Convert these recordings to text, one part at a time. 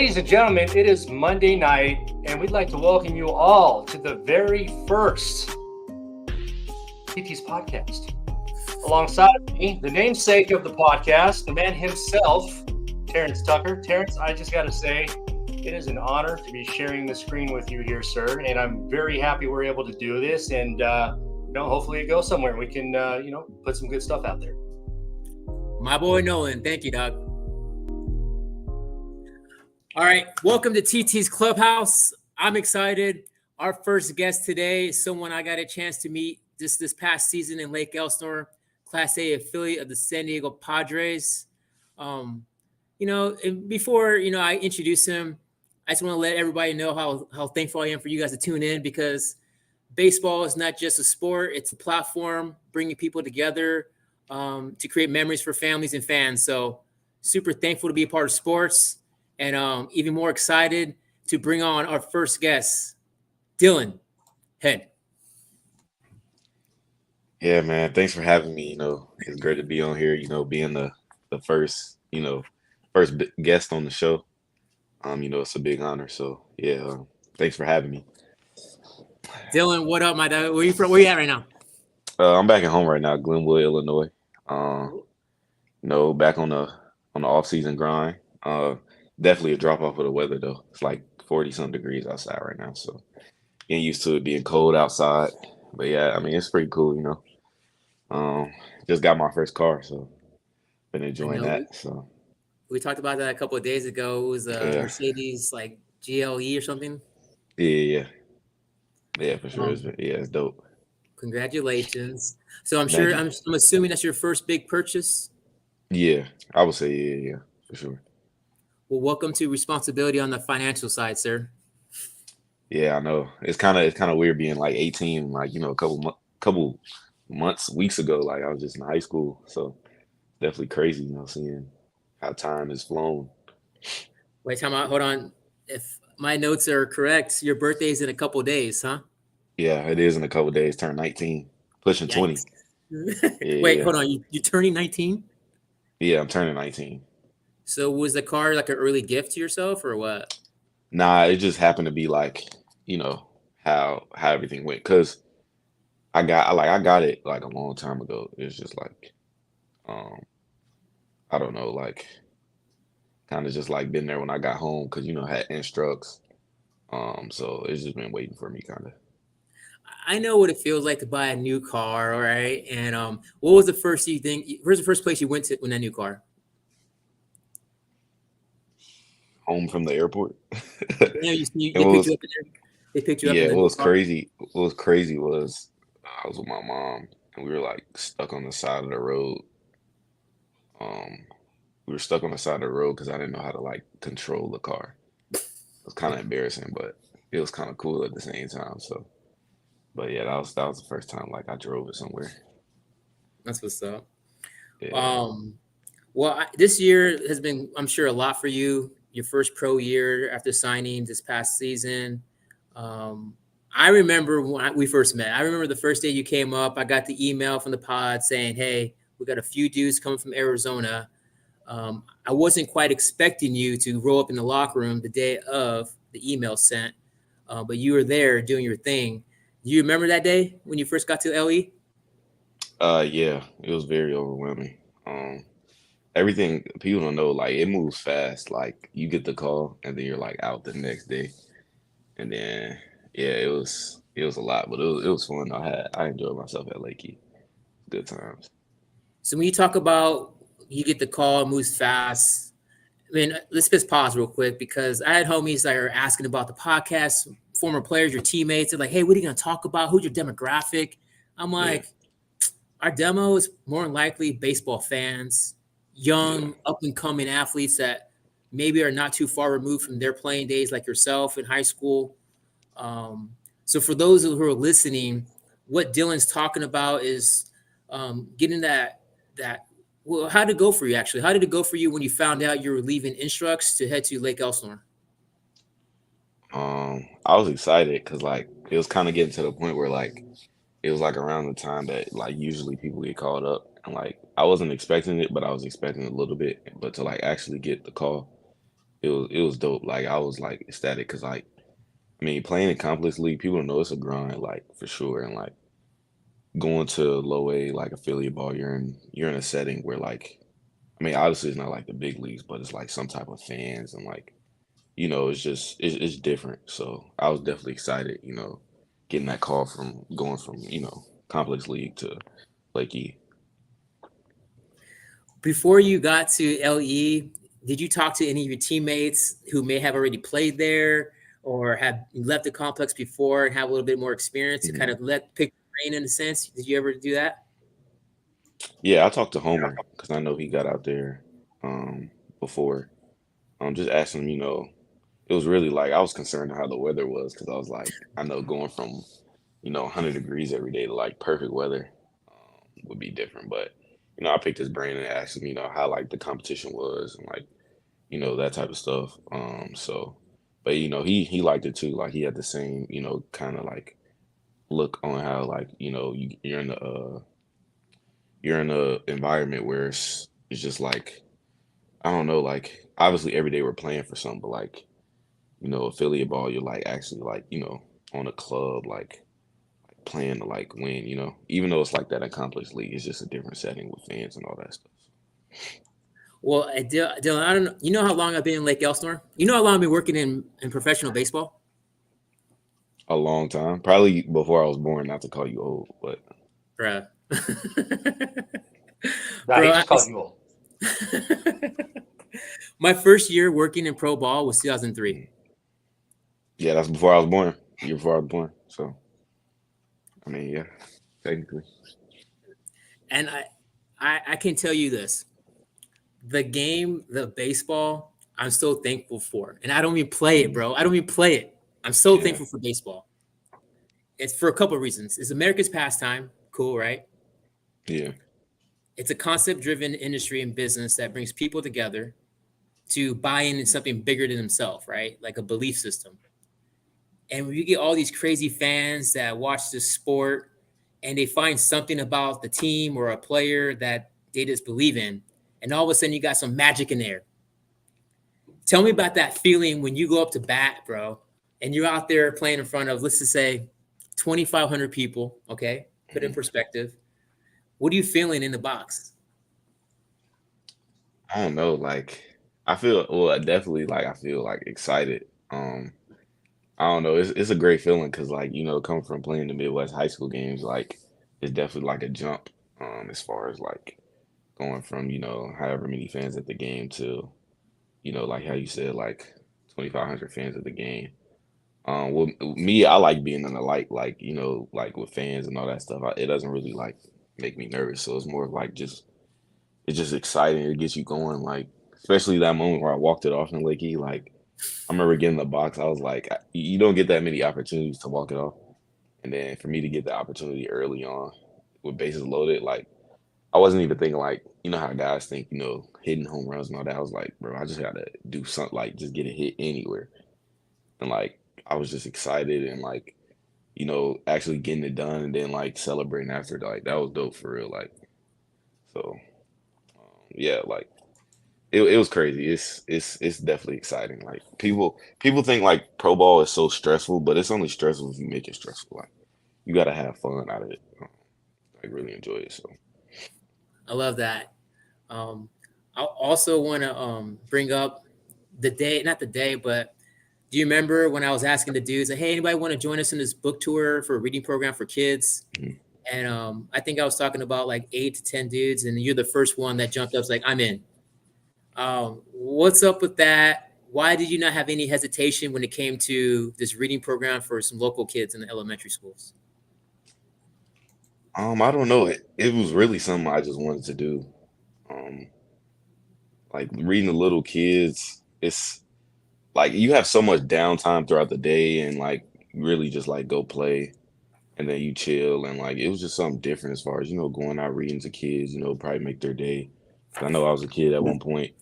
Ladies and gentlemen, it is Monday night, and we'd like to welcome you all to the very first TT's podcast. Alongside me, the namesake of the podcast, the man himself, Terrence Tucker. Terrence, I just got to say, it is an honor to be sharing the screen with you here, sir, and I'm very happy we're able to do this, and hopefully it goes somewhere. We can, put some good stuff out there. My boy Nolan, thank you, Doug. All right, welcome to TT's Clubhouse. I'm excited. Our first guest today is someone I got a chance to meet this past season in Lake Elsinore, Class A affiliate of the San Diego Padres. And before I introduce him, I just want to let everybody know how thankful I am for you guys to tune in, because baseball is not just a sport; it's a platform bringing people together to create memories for families and fans. So, super thankful to be a part of sports. And even more excited to bring on our first guest, Dillon. Head. Yeah, man. Thanks for having me. It's great to be on here, being the first, first guest on the show. It's a big honor. So, yeah, thanks for having me. Dillon, what up, my dog? Where you from? Where you at right now? I'm back at home right now, Glenwood, Illinois. Back on the off-season grind. Definitely a drop off of the weather though. It's like 40-some degrees outside right now, so getting used to it being cold outside. But yeah, I mean it's pretty cool, Just got my first car, so been enjoying that. So we talked about that a couple of days ago. It was a Mercedes like GLE or something. Yeah, for sure. It's dope. Congratulations. So I'm assuming that's your first big purchase. Yeah, I would say yeah, for sure. Well, welcome to responsibility on the financial side, sir. Yeah, I know. It's kind of weird being like 18, like, a couple months, weeks ago, like I was just in high school. So definitely crazy, seeing how time has flown. Wait, hold on. If my notes are correct, your birthday's in a couple of days, huh? Yeah, it is in a couple of days. Turn 19, pushing 20. Wait, hold on. You turning 19? Yeah, I'm turning 19. So was the car like an early gift to yourself or what? Nah, it just happened to be like, how everything went. Cause I got it like a long time ago. It's just like, I don't know, like kind of just like been there when I got home, cause had instructs. So it's just been waiting for me kind of. I know what it feels like to buy a new car, all right? And what was the first where's the first place you went to in that new car? Home from the airport. Yeah, they picked you up in there. They picked you up. Yeah, what was crazy was I was with my mom and we were like stuck on the side of the road. We were stuck on the side of the road because I didn't know how to like control the car. It was kind of embarrassing, but it was kind of cool at the same time. So, but yeah, that was the first time like I drove it somewhere. That's what's up. Yeah. This year has been, I'm sure, a lot for you. Your first pro year after signing this past season. I remember when we first met. I remember the first day you came up. I got the email from the pod saying, "Hey, we got a few dudes coming from Arizona." I wasn't quite expecting you to roll up in the locker room the day of the email sent, but you were there doing your thing. Do you remember that day when you first got to LE? Yeah, it was very overwhelming. Everything people don't know, like it moves fast. Like you get the call and then you're like out the next day, and then it was a lot, but it was fun. I enjoyed myself at Lakey. Good times. So when you talk about you get the call, it moves fast. I mean, let's just pause real quick, because I had homies that are asking about the podcast, former players, your teammates. They're like, "Hey, what are you going to talk about? Who's your demographic?" I'm like, Our demo is more than likely baseball fans, young, up-and-coming athletes that maybe are not too far removed from their playing days like yourself in high school. So for those who are listening, what Dillon's talking about is getting that. Well, how did it go for you, actually? How did it go for you when you found out you were leaving Instructs to head to Lake Elsinore? I was excited because like it was kind of getting to the point where like it was like around the time that like usually people get called up, and like I wasn't expecting it, but I was expecting a little bit. But to like actually get the call, it was dope. Like I was like ecstatic because like I mean playing in complex league, people know it's a grind like for sure, and like going to low A like affiliate ball, you're in a setting where like I mean obviously it's not like the big leagues, but it's like some type of fans and like it's just it's different. So I was definitely excited, getting that call from going from complex league to Lakey. Before you got to LE, did you talk to any of your teammates who may have already played there or have left the complex before and have a little bit more experience to kind of pick the brain in a sense? Did you ever do that? Yeah, I talked to Homer because I know he got out there before. Just asking him, it was really like I was concerned how the weather was because I was like, I know going from 100 degrees every day to like perfect weather would be different, but I picked his brain and asked him, how like the competition was and like that type of stuff. So, but he liked it too. Like he had the same kind of like look on how like you're in a environment where it's just like I don't know, like obviously every day we're playing for something, but like affiliate ball, you're like actually like on a club like playing to like win. Even though it's like that in complex league, it's just a different setting with fans and all that stuff. Well, Dillon, I don't know. You know how long I've been in Lake Elsinore? You know how long I've been working in professional baseball? A long time, probably before I was born. Not to call you old, but Bruh. Nah, he Bro, just called you old. my first year working in pro ball was 2003. yeah, that's before I was born. Year before I was born. So, I mean, yeah, technically. And I can tell you this. The game, the baseball, I'm so thankful for. And I don't even play it, bro. I don't even play it. I'm so Yeah, thankful for baseball. It's for a couple of reasons. It's America's pastime. Cool, right? yeah, It's a concept-driven industry and business that brings people together to buy in something bigger than themselves, right? Like a belief system. And when you get all these crazy fans that watch this sport and they find something about the team or a player that they just believe in, and all of a sudden you got some magic in there. Tell me about that feeling when you go up to bat, bro, and you're out there playing in front of, let's just say, 2,500 people. Okay, put in perspective. What are you feeling in the box? I don't know. Like, I feel well. Definitely, like I feel like excited. I don't know. It's a great feeling because like coming from playing the Midwest high school games, like it's definitely like a jump. As far as like going from however many fans at the game to like how you said like 2,500 fans at the game. Well, me, I like being in the light, like like with fans and all that stuff. It doesn't really like make me nervous, so it's more of like just it's just exciting. It gets you going, like especially that moment where I walked it off in Lakey. Like I remember getting the box, I was like, you don't get that many opportunities to walk it off, and then for me to get the opportunity early on with bases loaded, like I wasn't even thinking like how guys think hitting home runs and all that. I was like, bro, I just gotta do something like just get a hit anywhere, and like I was just excited and like actually getting it done and then like celebrating after. Like that was dope for real. Like so, yeah, like it was crazy. It's definitely exciting. Like people think like pro ball is so stressful, but it's only stressful if you make it stressful. Like you gotta have fun out of it. Like really enjoy it. So I love that. I also want to bring up the day, not the day, but do you remember when I was asking the dudes, like, hey, anybody want to join us in this book tour for a reading program for kids? mhm. And I think I was talking about like 8 to 10 dudes, and you're the first one that jumped up. Was like, I'm in. What's up with that? Why did you not have any hesitation when it came to this reading program for some local kids in the elementary schools? I don't know. It was really something I just wanted to do. Um, like reading the little kids, it's like you have so much downtime throughout the day and like really just like go play and then you chill and like it was just something different as far as going out reading to kids, probably make their day. 'Cause I know I was a kid at one point,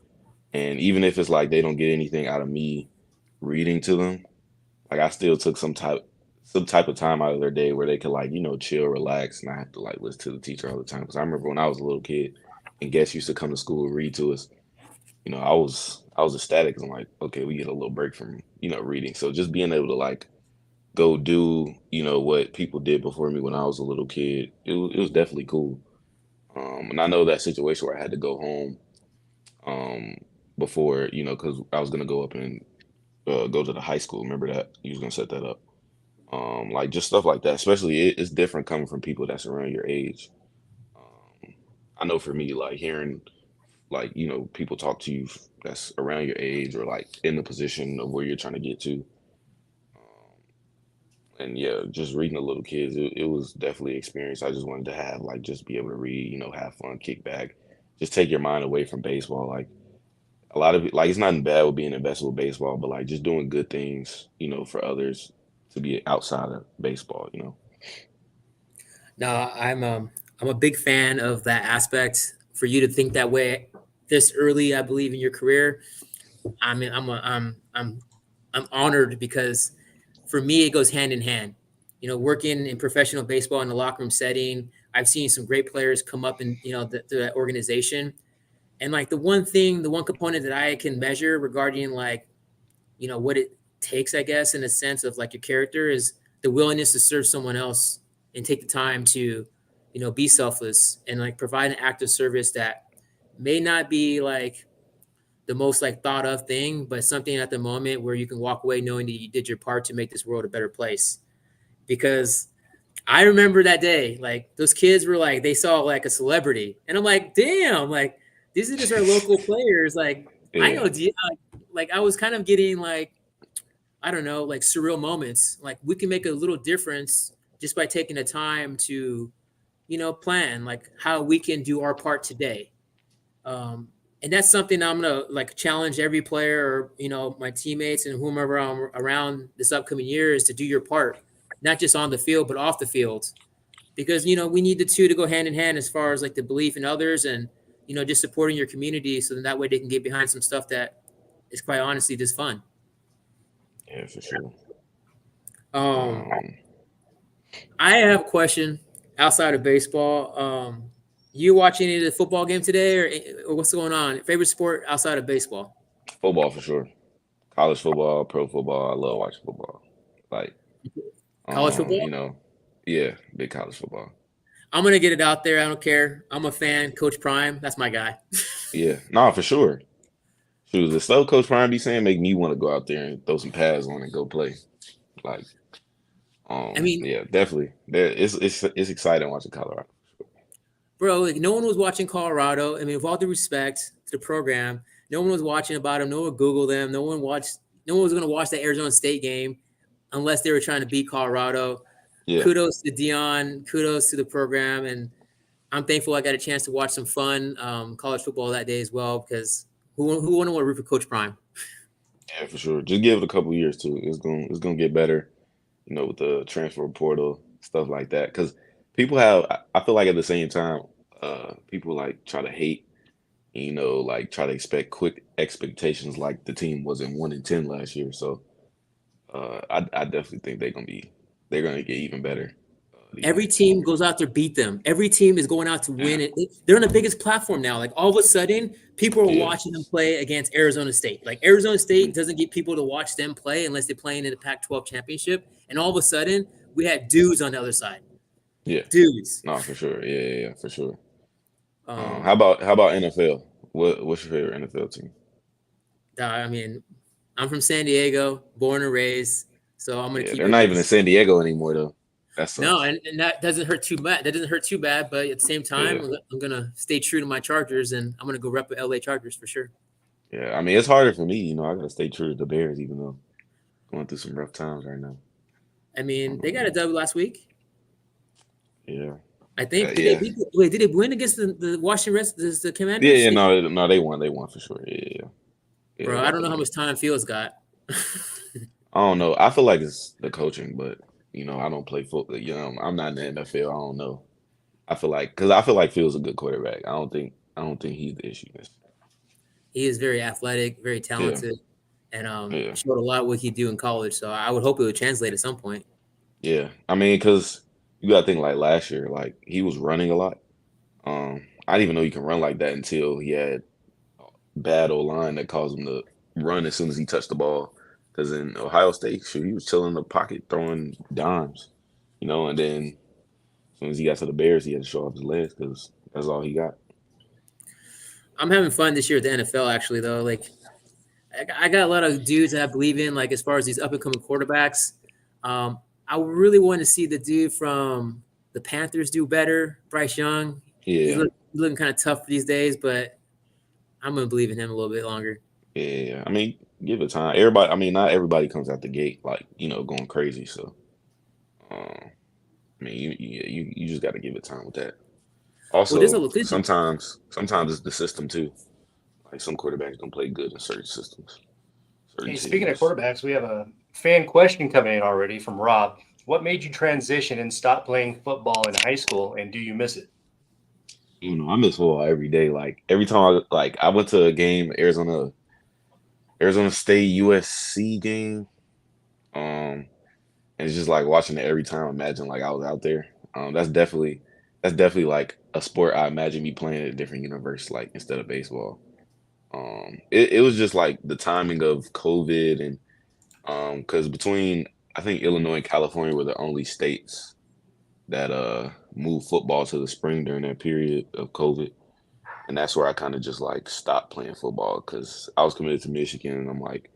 and even if it's like they don't get anything out of me reading to them, like I still took some type of time out of their day where they could like chill, relax, and I have to like listen to the teacher all the time. Because I remember when I was a little kid and guests used to come to school and read to us, I was ecstatic 'cause I'm like, okay, we get a little break from, reading. So just being able to like go do, what people did before me when I was a little kid, it was definitely cool. And I know that situation where I had to go home um before, because I was gonna go up and go to the high school. Remember that? You was gonna set that up. Like just stuff like that. Especially it's different coming from people that's around your age. Um, I know for me, like hearing like people talk to you that's around your age or like in the position of where you're trying to get to. And yeah, just reading to little kids, it was definitely an experience. I just wanted to have like just be able to read, have fun, kick back, just take your mind away from baseball. Like a lot of it, like it's nothing bad with being invested with baseball, but like just doing good things, for others to be outside of baseball. No, I'm a big fan of that aspect. For you to think that way this early, I believe in your career, I mean, I'm honored because for me it goes hand in hand. Working in professional baseball in the locker room setting, I've seen some great players come up in the organization, and like the one component that I can measure regarding like what it takes, I guess, in a sense of like your character is the willingness to serve someone else and take the time to be selfless and like provide an act of service that may not be like the most like thought of thing, but something at the moment where you can walk away knowing that you did your part to make this world a better place. Because I remember that day, like those kids were like, they saw like a celebrity, and I'm like, damn, like these are just our local players. Like I Yeah, know, like I was kind of getting like, I don't know, like surreal moments. Like we can make a little difference just by taking the time to, plan like how we can do our part today. Um, and that's something I'm gonna like challenge every player or my teammates and whomever I'm around this upcoming year is to do your part, not just on the field but off the field, because we need the two to go hand in hand as far as like the belief in others and just supporting your community, so that way they can get behind some stuff that is quite honestly just fun. yeah, for sure. Um, Um, I have a question outside of baseball. You watch any of the football game today, or what's going on? Favorite sport outside of baseball? Football for sure. College football, pro football. I love watching football. Like, College football? yeah, big college football. I'm gonna get it out there. I don't care. I'm a fan. Coach Prime, that's my guy. Yeah, no, for sure. Shoot, the stuff Coach Prime be saying make me want to go out there and throw some pads on and go play. Like, I mean, yeah, definitely. It's exciting watching Colorado. bro, like no one was watching Colorado. I mean, with all due respect to the program, no one was watching about them. No one Googled them. No one watched. No one was gonna watch the Arizona State game unless they were trying to beat Colorado. Yeah, Kudos to Dillon. Kudos to the program, and I'm thankful I got a chance to watch some fun college football that day as well. Because who wouldn't want to root for Coach Prime? yeah, for sure. Just give it a couple years too. It's gonna get better. With the transfer portal stuff like that. Because people have, I feel like at the same time, people like try to hate. Like try to expect quick expectations. Like the team wasn't 1-10 last year, so I definitely think they're gonna get even better these Every next 2 team years. goes out there beat them. Every team is going out to Yeah, win it. They're on the biggest platform now. Like all of a sudden, people are yeah, watching them play against Arizona State. Like Arizona State mhm, doesn't get people to watch them play unless they're playing in the Pac-12 championship. And all of a sudden, we had dudes on the other side. yeah. Dudes. No, for sure. Yeah, yeah, yeah, for sure. How Um, about NFL? What's your favorite NFL team? I mean, I'm from San Diego, born and raised, so I'm gonna Yeah, keep they're it not even in basic. San Diego anymore though. That No, sucks. and that doesn't hurt too bad. That doesn't hurt too bad, but at the same time, Yeah, I'm gonna stay true to my Chargers, and I'm gonna go rep the LA Chargers for sure. yeah. I mean, it's harder for me. I gotta stay true to the Bears, even though going through some rough times right now. I mean, they got a Um, W last week. yeah, I think did they yeah. beat? Wait, did they win against the Washington Reds, the Yeah, Commanders? yeah, no, they won. They won for sure. Yeah, yeah, yeah. Bro, They I got don't the know how win. much time Fields got. I don't know. I feel like it's the coaching, but I don't play football. I'm not in the NFL. I don't know. Because I feel like Phil's a good quarterback. I don't think he's the issue. He is very athletic, very Yeah, talented, and yeah, showed a lot what he do in college. So I would hope it would translate at some point. yeah. I mean, because you got to think like last year, like he was running a lot. I didn't even know you can run like that until he had bad O line that caused him to run as soon as he touched the ball. Because in Ohio State, shoot, he was chilling in the pocket throwing dimes, and then as soon as he got to the Bears, he had to show off his legs because that's all he got. I'm having fun this year at the NFL, actually, though. Like, I got a lot of dudes that I believe in, like, as far as these up and coming quarterbacks. I really want to see the dude from the Panthers do better, Bryce Young. He's Yeah, looking kind of tough these days, but I'm going to believe in him a little bit longer. yeah. I mean, give it time. Everybody, I mean, not everybody comes out the gate like going crazy. So, I mean, you just got to give it time with that. Well, there's Also, a sometimes it's the system too. Like some quarterbacks don't play good in certain systems, certain Hey, speaking of teams. quarterbacks, we have a fan question coming in already from Rob. What made you transition and stop playing football in high school, and do you miss it? I miss football every day. Like every time I went to a game, Arizona State USC game. And it's just like watching it every time. Imagine like I was out there. That's definitely like a sport I imagine me playing at a different universe, like instead of baseball. It was just like the timing of COVID and because between I think Illinois and California were the only states that moved football to the spring during that period of COVID. And that's where I kind of just like stopped playing football because I was committed to Michigan and I'm like,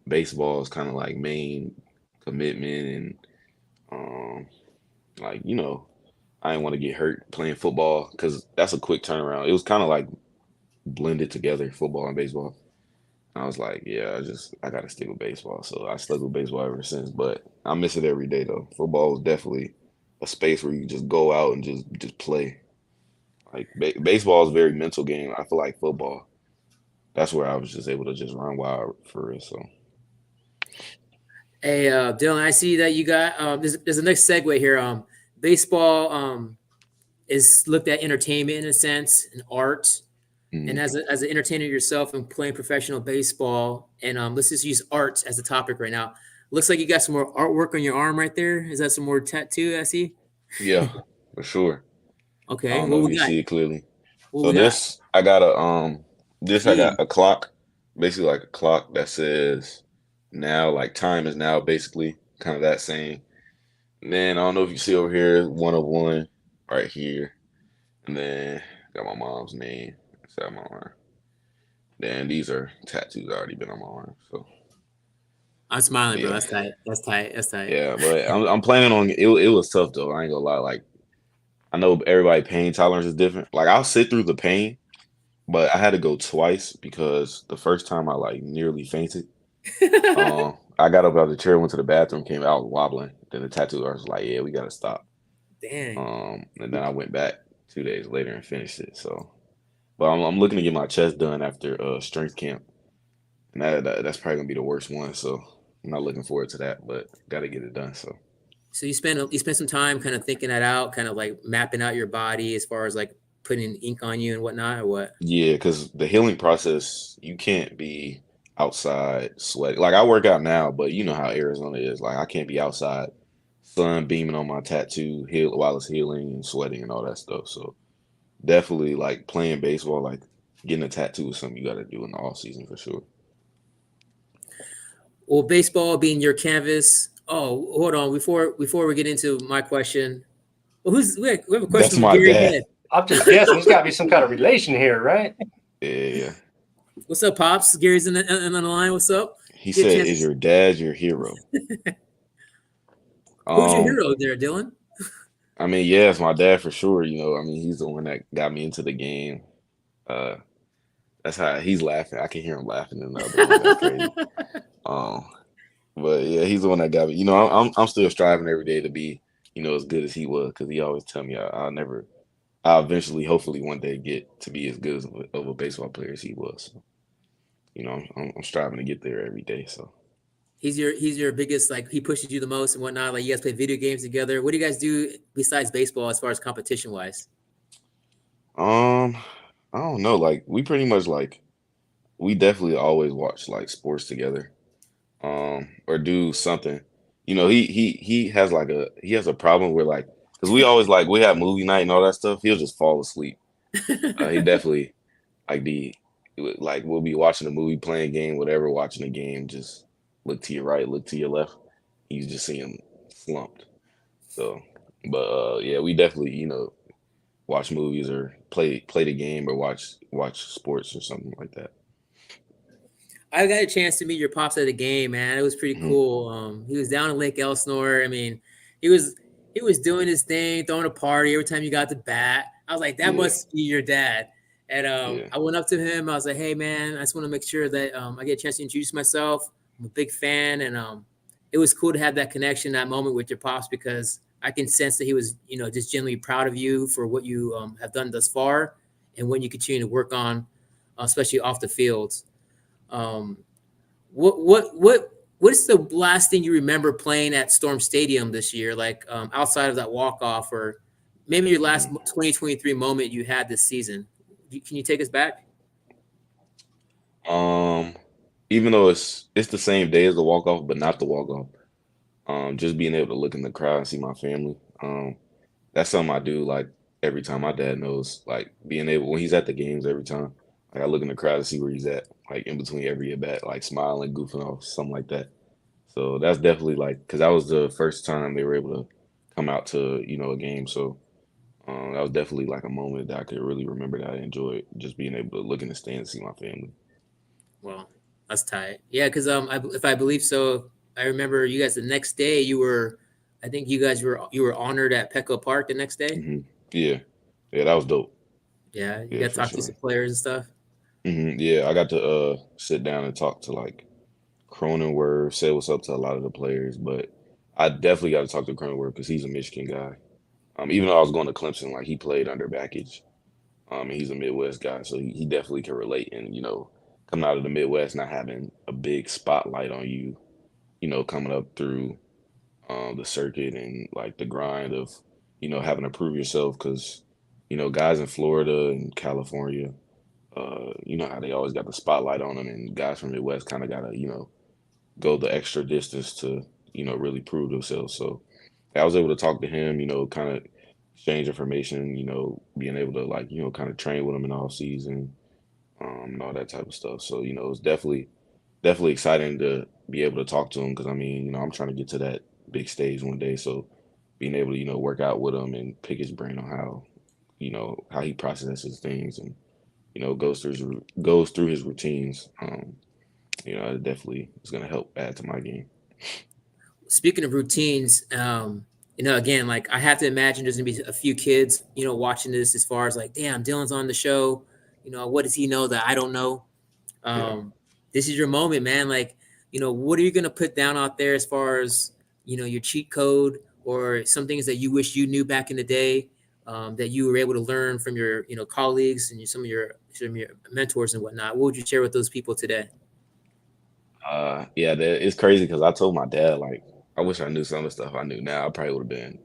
baseball is kind of like main commitment and like, I didn't want to get hurt playing football because that's a quick turnaround. It was kind of like blended together, football and baseball. I was like, yeah, I gotta stick with baseball. So I stuck with baseball ever since. But I miss it every day though. Football was definitely a space where you can just go out and just play. Like baseball is a very mental game. I feel like football. That's where I was just able to just run wild for real. So Hey, Dillon, I see that you got there's a next segue here. Baseball is looked at entertainment in a sense and art. And mm, as an entertainer yourself and playing professional baseball, and let's just use art as a topic right now. Looks like you got some more artwork on your arm right there. Is that some more tattoo? I see. yeah, for sure. I Okay, don't know what if we you got? see it clearly. What So we got? I got Jeez, a clock, basically like a clock that says now, like time is now, basically kind of that saying. And then I don't know if you see over here, 1 of 1 right here. And then got my mom's name inside my arm. Then these are tattoos already been on my arm. So I'm smiling, bro. yeah, That's tight. That's tight. That's tight. yeah. But I'm planning on it. It was tough though. I ain't gonna lie. Like I know everybody pain tolerance is different. Like I'll sit through the pain, but I had to go twice because the first time I like nearly fainted. I got up out of the chair, went to the bathroom, came out wobbling. Then the tattoo artist was like, "Yeah, we gotta stop." Dang. And then I went back 2 days later and finished it. So, but I'm looking to get my chest done after strength camp, and that's probably gonna be the worst one. So I'm not looking forward to that, but got to get it done. So So you spent some time kind of thinking that out, kind of like mapping out your body as far as like putting ink on you and whatnot, or what? yeah, because the healing process, you can't be outside sweating. Like I work out now, but you know how Arizona is. Like I can't be outside, sun beaming on my tattoo, heal while it's healing and sweating and all that stuff. So definitely like playing baseball, like getting a tattoo is something you got to do in the off season for sure. Well, baseball being your canvas. Oh, hold on. Before we get into my question, well, we have a question That's from my Gary dad. Head. I'm just guessing. There's got to be some kind of relation here, right? Yeah. What's up, pops? Gary's in the line. What's up? He Get a said, chance. "Is your dad your hero?" Who's your Um, hero there, Dylan? I mean, yeah, it's my dad for sure. I mean, he's the one that got me into the game. Uh, that's how he's laughing. I can hear him laughing in the other room. That's crazy. Um, but yeah, he's the one that got me. I'm still striving every day to be, as good as he was because he always tell me I'll eventually, hopefully, one day get to be as good of a baseball player as he was. So, I'm striving to get there every day. So. He's your biggest, like, he pushes you the most and whatnot. Like, you guys play video games together. What do you guys do besides baseball as far as competition wise? Um, I don't know. Like we pretty much like we definitely always watch like sports together. Or do something. He has a problem where like because we always like we have movie night and all that stuff. He'll just fall asleep. He definitely like like we'll be watching a movie, playing a game, whatever, watching a game, just look to your right, look to your left. You just see him slumped. So, but yeah, we definitely, watch movies or play the game or watch sports or something like that. I got a chance to meet your pops at a game, man. It was pretty Hmm. cool. He was down in Lake Elsinore. I mean, he was he was doing his thing, throwing a party every time you got the bat. I was like, that Yeah, must be your dad. And yeah, I went up to him. I was like, hey, man, I just want to make sure that I get a chance to introduce myself. I'm a big fan, and it was cool to have that connection, that moment with your pops, because I can sense that he was, just genuinely proud of you for what you have done thus far, and when you continue to work on, especially off the fields. Um, what is the last thing you remember playing at Storm Stadium this year? Like outside of that walk off, or maybe your last hmm 2023 moment you had this season. Can you take us back? Um, even though it's the same day as the walk off, but not the walk off. Just being able to look in the crowd and see my family. That's something I do like every time. My dad knows, like being able when he's at the games every time. Like I look in the crowd to see where he's at, like in between every at bat, like smiling, goofing off, something like that. So that's definitely like because that was the first time they were able to come out to a game. So that was definitely like a moment that I could really remember that I enjoyed just being able to look in the stands and see my family. Well, that's tight. Yeah, because if I believe so, I remember you guys the next day. I think you were honored at Petco Park the next day. Hmm. Yeah, yeah, that was dope. Yeah, you Yeah, got to for talk to some sure. players and stuff. Yeah, I got to sit down and talk to like Cronenworth, say what's up to a lot of the players, but I definitely got to talk to Cronenworth because he's a Michigan guy. Even though I was going to Clemson, like he played under Backage. And he's a Midwest guy, so he definitely can relate. And coming out of the Midwest, not having a big spotlight on you, coming up through the circuit and like the grind of having to prove yourself because guys in Florida and California, you know how they always got the spotlight on them, and guys from Midwest kind of gotta go the extra distance to really prove themselves. So I was able to talk to him, kind of exchange information, being able to like kind of train with him in the off season, and all that type of stuff. So it's definitely exciting to be able to talk to him because I mean I'm trying to get to that big stage one day. So being able to work out with him and pick his brain on how he processes things and goes through his routines. It definitely is going to help add to my game. Speaking of routines, again, like I have to imagine there's gonna be a few kids, watching this as far as like, damn, Dillon's on the show. What does he know that I don't know? Yeah. This is your moment, man. Like, what are you gonna put down out there as far as your cheat code or some things that you wish you knew back in the day, that you were able to learn from your colleagues and some of your mentors and whatnot. What would you share with those people today? Yeah, it's crazy because I told my dad like I wish I knew some of the stuff I knew now. I probably would have been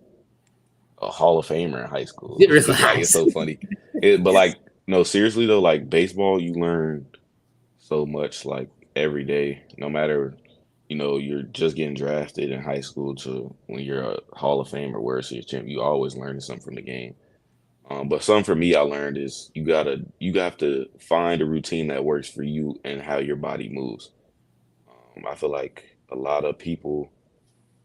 a Hall of Famer in high school. Like it's Relax. so funny. But like no, seriously though, like baseball, you learn so much like every day, no matter you're just getting drafted in high school to when you're a Hall of Famer, World Series champ. You always learning something from the game. But something for me I learned is you have to find a routine that works for you and how your body moves. I feel like a lot of people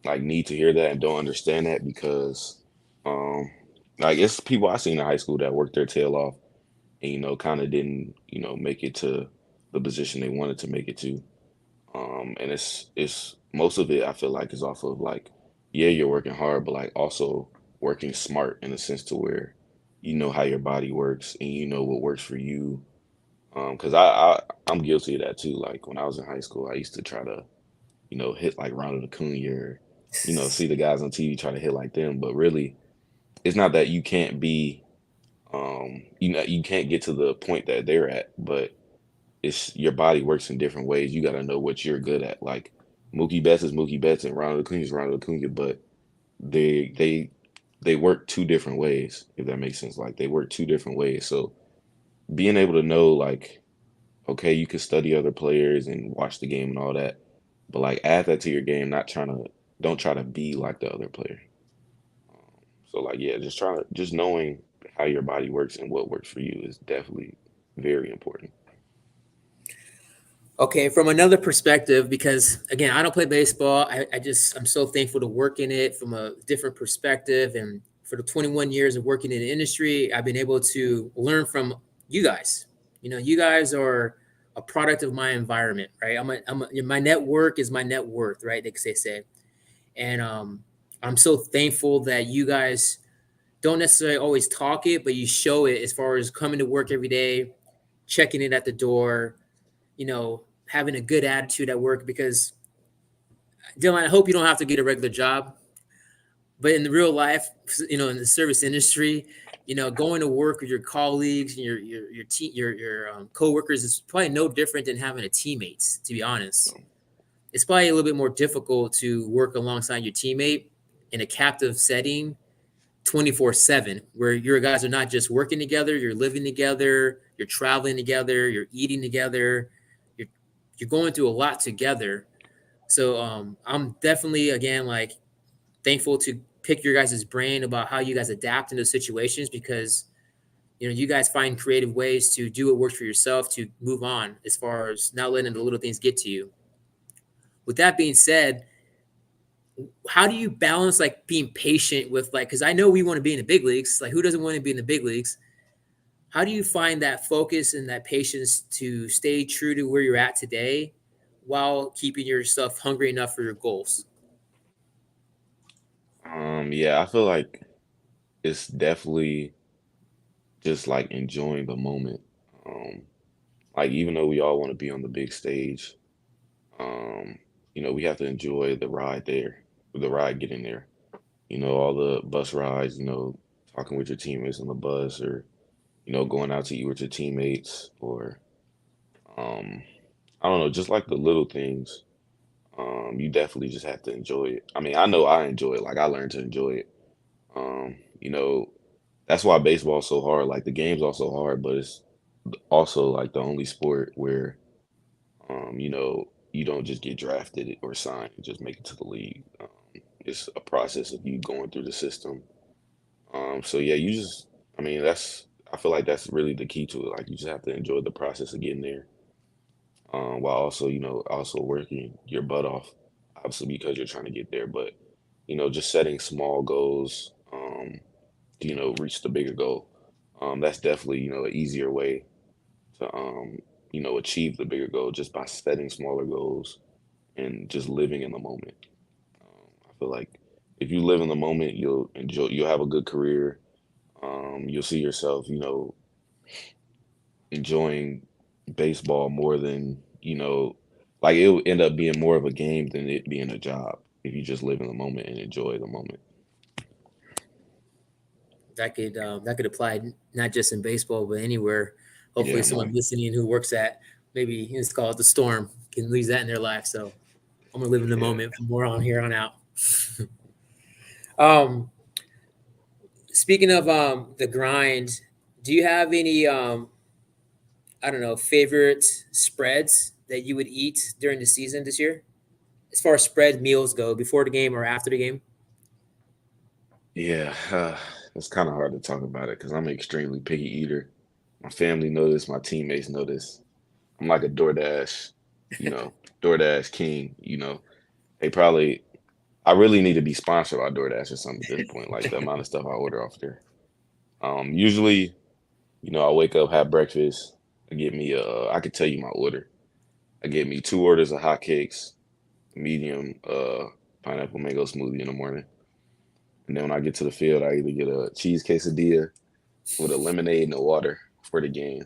like need to hear that and don't understand that because um like it's people I seen in high school that worked their tail off and kind of didn't make it to the position they wanted to make it to. And it's most of it I feel like is off of like yeah, you're working hard but like also working smart in a sense to where you know how your body works and you know what works for you. Because I'm guilty of that too. Like when I was in high school I used to try to hit like Ronald Acuna or, see the guys on TV try to hit like them. But really, it's not that you can't be, you can't get to the point that they're at, but it's your body works in different ways. You got to know what you're good at. Like Mookie Betts is Mookie Betts and Ronald Acuna is Ronald Acuna, but they they they work two different ways. If that makes sense, like they work two different ways. So being able to know like okay, you can study other players and watch the game and all that, but like add that to your game. Not trying to don't try to be like the other player. So like yeah, just knowing how your body works and what works for you is definitely very important. Okay, from another perspective, because again, I don't play baseball. I'm so thankful to work in it from a different perspective. And for the 21 years of working in the industry, I've been able to learn from you guys. You guys are a product of my environment, right? My network is my net worth, right? They say. And I'm so thankful that you guys don't necessarily always talk it, but you show it as far as coming to work every day, checking it at the door, having a good attitude at work. Because Dillon, I hope you don't have to get a regular job, but in the real life, in the service industry, going to work with your colleagues and your coworkers is probably no different than having a teammates. To be honest, it's probably a little bit more difficult to work alongside your teammate in a captive setting 24/7, where your guys are not just working together, you're living together, you're traveling together, you're eating together, you're going through a lot together. So I'm definitely, again, like, thankful to pick your guys' brain about how you guys adapt in those situations, because you guys find creative ways to do what works for yourself to move on, as far as not letting the little things get to you. With that being said, how do you balance like being patient with, like, because I know we want to be in the big leagues, like who doesn't want to be in the big leagues? How do you find that focus and that patience to stay true to where you're at today while keeping yourself hungry enough for your goals? Yeah, I feel like it's definitely just like enjoying the moment. Um, like even though we all want to be on the big stage, um, we have to enjoy the ride there, the ride getting there. All the bus rides, talking with your teammates on the bus, or, going out to eat with your teammates, or um, I don't know, just like the little things. You definitely just have to enjoy it. I mean, I know I enjoy it. Like I learned to enjoy it. Um, you know, that's why baseball's so hard. Like the game's also hard, but it's also like the only sport where you don't just get drafted or signed and just make it to the league. It's a process of you going through the system. So yeah, I mean, I feel like that's really the key to it. Like you just have to enjoy the process of getting there, while also, also working your butt off, obviously because you're trying to get there. But, just setting small goals, to, reach the bigger goal. That's definitely, an easier way to, achieve the bigger goal just by setting smaller goals and just living in the moment. I feel like if you live in the moment, you'll have a good career. You'll see yourself, enjoying baseball more than, like it'll end up being more of a game than it being a job if you just live in the moment and enjoy the moment. That could apply not just in baseball but anywhere. Hopefully, Yeah, someone man. listening who works at, maybe it's called the storm, can use that in their life. So I'm gonna live in the Yeah. moment from more on here on out. um, Speaking of the grind, do you have any I don't know, favorite spreads that you would eat during the season this year, as far as spread meals go, before the game or after the game? Yeah, it's kind of hard to talk about it because I'm an extremely picky eater. My family know this, my teammates know this. I'm like a DoorDash, you know, DoorDash king, They probably, I really need to be sponsored by DoorDash or something at this point, like the amount of stuff I order off there. Usually, I wake up, have breakfast. I could tell you my order. I get me 2 orders of hotcakes, medium pineapple mango smoothie in the morning. And then when I get to the field, I either get a cheese quesadilla with a lemonade and a water for the game,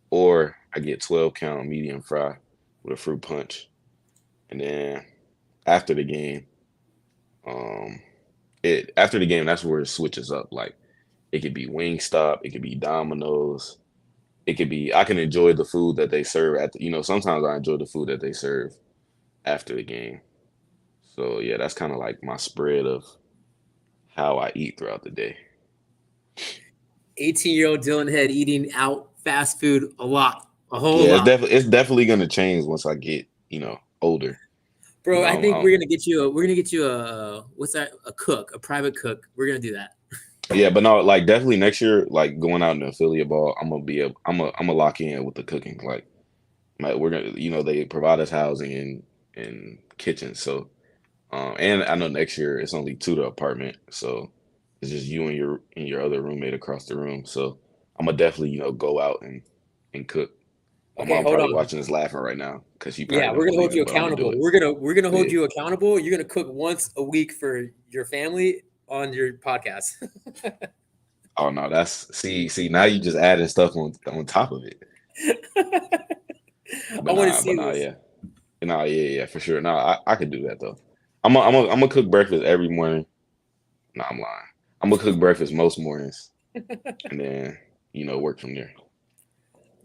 or I get 12 count medium fry with a fruit punch. And then after the game, um, that's where it switches up. Like it could be Wingstop, it could be Domino's, I can enjoy the food that they serve sometimes I enjoy the food that they serve after the game. So yeah, that's kind of like my spread of how I eat throughout the day. 18-year-old Dylan Head eating out fast food a lot, a whole Yeah, lot. it's definitely gonna change once I get, older. You Bro, know, I I'm, think I'm we're gonna get you a what's that? A cook, a private cook. We're gonna do that. yeah, but no, like definitely next year, like going out in the affiliate ball, I'm gonna lock in with the cooking. Like we're gonna, they provide us housing and kitchen. So, and I know next year it's only 2 to apartment, so it's just you and your other roommate across the room. So I'm gonna definitely, go out and cook. My Okay, mom hold probably on. watching this laughing right now because she Yeah, probably we're don't gonna hold believe you it, but I'm gonna do accountable. it. We're gonna hold Yeah. you accountable. You're gonna cook once a week for your family on your podcast. Oh no, that's see now you just adding stuff on top of it. I want to But see nah, this. yeah. Nah, yeah, for sure. Nah, I could do that though. I'm gonna cook breakfast every morning. Nah, I'm lying. I'm gonna cook breakfast most mornings, and then work from there.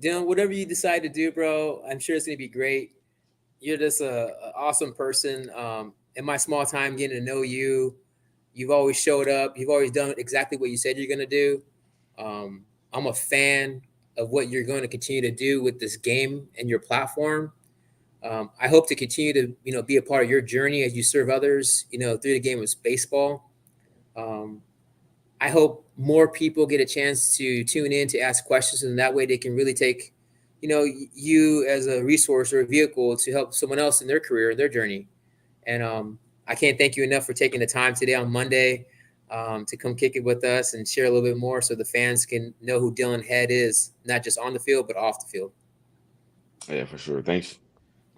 Dillon, whatever you decide to do, bro, I'm sure it's gonna be great. You're just a awesome person. In my small time getting to know you, you've always showed up. You've always done exactly what you said you're gonna do. I'm a fan of what you're going to continue to do with this game and your platform. I hope to continue to be a part of your journey as you serve others through the game of baseball. Um, I hope more people get a chance to tune in to ask questions, and that way they can really take you as a resource or a vehicle to help someone else in their career, their journey. And I can't thank you enough for taking the time today on Monday to come kick it with us and share a little bit more so the fans can know who Dillon Head is, not just on the field, but off the field. Yeah, for sure. Thanks.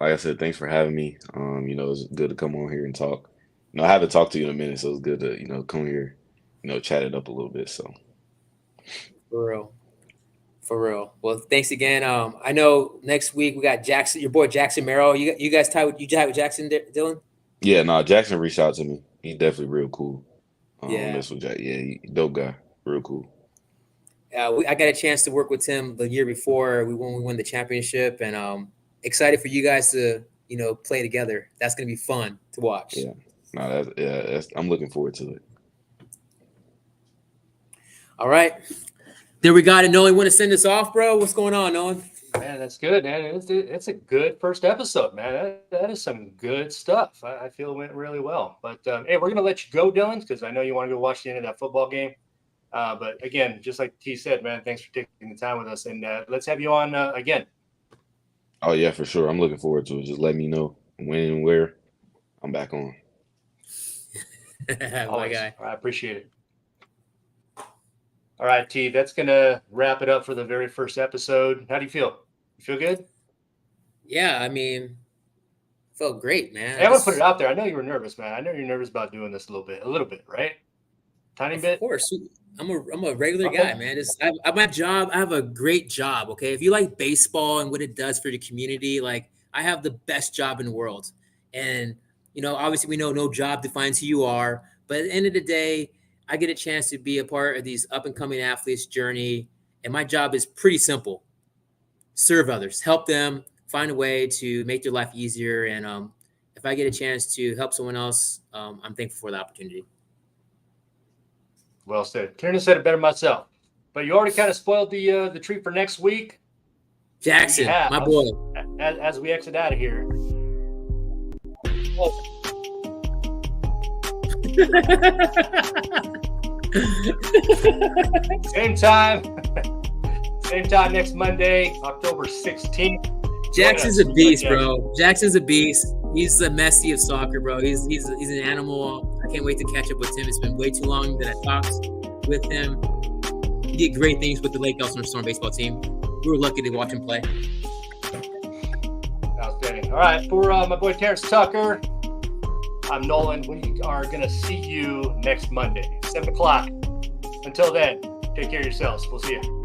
Like I said, thanks for having me. It's good to come on here and talk. I haven't talked to you in a minute, so it's good to come here, chat it up a little bit. So For real. For real. Well, thanks again. I know next week we got Jackson, your boy Jackson Merrill. You guys tied with Jackson, Dillon? yeah, no, Jackson reached out to me. He's definitely real cool. I Yeah. mess with Jack. Yeah, dope guy, real cool. I got a chance to work with him the year before we won the championship, and excited for you guys to play together. That's gonna be fun to watch. Yeah, no, I'm looking forward to it. All right, there we got it. Nolan, you want to send us off, bro? What's going on, Nolan? Man, that's good, man. It's a good first episode, man. That is some good stuff. I feel it went really well. But hey, we're gonna let you go, Dylan, because I know you want to go watch the end of that football game. But again, just like T said, man, thanks for taking the time with us, and let's have you on again. Oh yeah, for sure. I'm looking forward to it. Just let me know when and where I'm back on. My guy. I appreciate it. All right, T, that's going to wrap it up for the very first episode. How do you feel? You feel good? Yeah, I mean, felt great, man. Hey, I want to put it out there. I know you were nervous, man. I know you're nervous about doing this a little bit, right? Tiny bit? Of course. I'm a regular guy, man. My job, I have a great job, okay? If you like baseball and what it does for the community, like I have the best job in the world. And, obviously we know no job defines who you are, but at the end of the day, I get a chance to be a part of these up and coming athletes' journey. And my job is pretty simple. Serve others, help them find a way to make their life easier. And if I get a chance to help someone else, I'm thankful for the opportunity. Well said. Kieran said it better myself. But you already kind of spoiled the treat for next week. Jackson, my boy. As we exit out of here. Same time next Monday, October 16th. Jackson's a beast, bro. Jackson's a beast. He's the Messi of soccer, bro. He's an animal. I can't wait to catch up with him. It's been way too long that I talked with him. He did great things with the Lake Elsinore Storm baseball team. We were lucky to watch him play. Outstanding. All right, for my boy Terrence Tucker, I'm Nolan. We are going to see you next Monday, 7 o'clock. Until then, take care of yourselves. We'll see you.